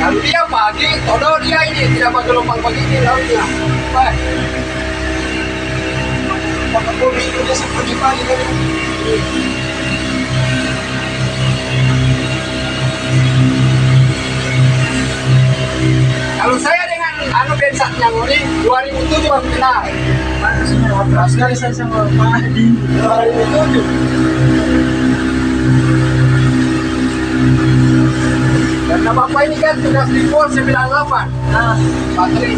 Kalau dia pagi, todo dia ini tidak pakai gelombang begini lautnya. Baik. Pakai bumi itu dia seperti pagi tadi. Kalau saya dengan bensatnya ini 2007 baru kenal. Pas sekali saya sama Pak Adi 2007. Karena bapak ini kan sudah 98 nah baterai.